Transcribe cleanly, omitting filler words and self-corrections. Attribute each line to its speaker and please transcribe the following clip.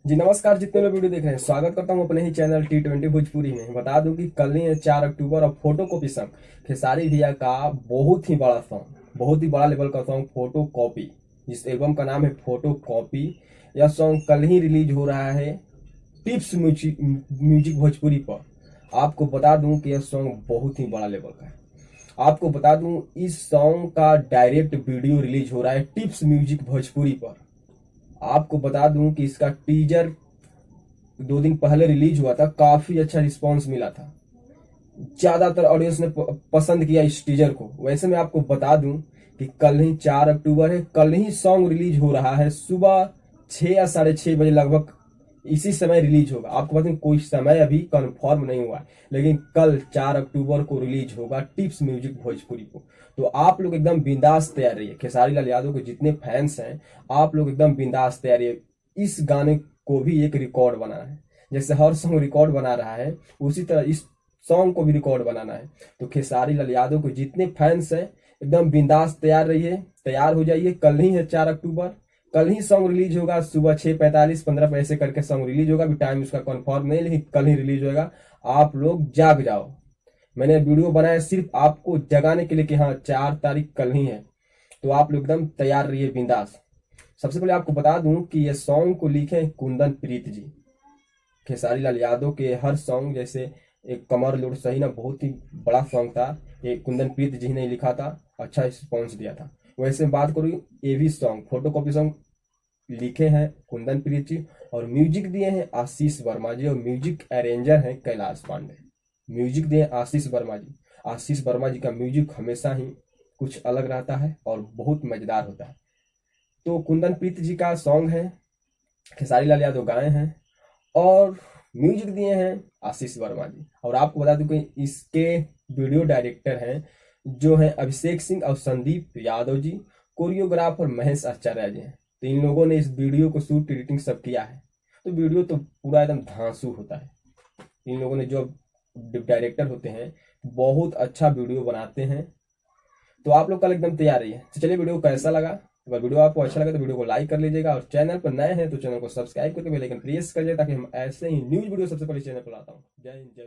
Speaker 1: जी नमस्कार। जितने लोग वीडियो देख रहे हैं स्वागत करता हूं अपने ही चैनल T20 भोजपुरी में। बता दूं कि कल ही है 4 अक्टूबर और फोटो कॉपी सॉन्ग खेसारी भैया का बहुत ही बड़ा सॉन्ग, बहुत ही बड़ा लेवल का सॉन्ग फोटो कॉपी, जिस एल्बम का नाम है फोटो कॉपी। यह सॉन्ग कल ही रिलीज हो रहा है टिप्स म्यूजिक भोजपुरी पर। आपको बता दूं कि यह सॉन्ग बहुत ही बड़ा लेवल का है। आपको बता दूं इस सॉन्ग का डायरेक्ट वीडियो रिलीज हो रहा है टिप्स म्यूजिक भोजपुरी पर। आपको बता दूं कि इसका टीजर 2 दिन पहले रिलीज हुआ था, काफी अच्छा रिस्पांस मिला था। ज्यादातर ऑडियंस ने पसंद किया इस टीजर को। वैसे मैं आपको बता दूं कि कल ही 4 अक्टूबर है, कल ही सॉन्ग रिलीज हो रहा है। सुबह 6 या 6:30 बजे लगभग इसी समय रिलीज होगा। आपको बता दें कोई समय अभी कंफर्म नहीं हुआ है, लेकिन कल 4 अक्टूबर को रिलीज होगा टिप्स म्यूजिक भोजपुरी को। तो आप लोग एकदम बिंदास तैयार रहिए। खेसारी लाल यादव के जितने फैंस हैं आप लोग एकदम बिंदास तैयार रहिए। इस गाने को भी एक रिकॉर्ड बनाना है। जैसे हर सॉन्ग रिकॉर्ड बना रहा है उसी तरह इस सॉन्ग को भी रिकॉर्ड बनाना है। तो खेसारी लाल यादव के जितने फैंस हैं एकदम बिंदास तैयार रहिए, तैयार हो जाइए। कल ही है 4 अक्टूबर, कल ही सॉन्ग रिलीज होगा। सुबह 6:45 15 ऐसे करके सॉन्ग रिलीज होगा। अभी टाइम उसका कंफर्म नहीं, लेकिन कल ही रिलीज होगा। आप लोग जाग जाओ। मैंने वीडियो बनाया सिर्फ आपको जगाने के लिए कि हाँ 4 तारीख कल ही है। तो आप लोग एकदम तैयार रहिए, बिंदास। सबसे पहले आपको बता दूं कि ये सॉन्ग को लिखे कुंदन प्रीत जी। खेसारी लाल यादव के हर सॉन्ग जैसे एक कमर लुट सही ना बहुत ही बड़ा सॉन्ग था, ये कुंदन प्रीत जी ने लिखा था, अच्छा रिस्पॉन्स दिया था। वैसे बात करूँ ये भी सॉन्ग फोटो कॉपी सॉन्ग लिखे हैं कुंदन प्रीत जी और म्यूजिक दिए हैं आशीष वर्मा जी और म्यूजिक अरेंजर हैं कैलाश पांडे। म्यूजिक दिए आशीष वर्मा जी। आशीष वर्मा जी का म्यूजिक हमेशा ही कुछ अलग रहता है और बहुत मजेदार होता है। तो कुंदन प्रीत जी का सॉन्ग है, खेसारी लाल यादव गाए हैं और म्यूजिक दिए हैं आशीष वर्मा जी। और आपको बता दूं कि इसके वीडियो डायरेक्टर हैं जो है अभिषेक सिंह और संदीप यादव जी। कोरियोग्राफर महेश आचार्य जी हैं। तो इन लोगों ने इस वीडियो को शूट एडिटिंग सब किया है। तो वीडियो तो पूरा एकदम धांसू होता है। इन लोगों ने जो डायरेक्टर होते हैं बहुत अच्छा वीडियो बनाते हैं। तो आप लोग कल एकदम तैयार रहिए। तो चलिए वीडियो कैसा लगा, अगर वीडियो आपको अच्छा लगा तो वीडियो को लाइक कर लीजिएगा और चैनल पर नए हैं तो चैनल को सब्सक्राइब करके बेल आइकन प्रेस कर लीजिए ताकि हम ऐसे ही न्यूज वीडियो सबसे पहले चैनल पर लाता हूँ। जय हिंद, जय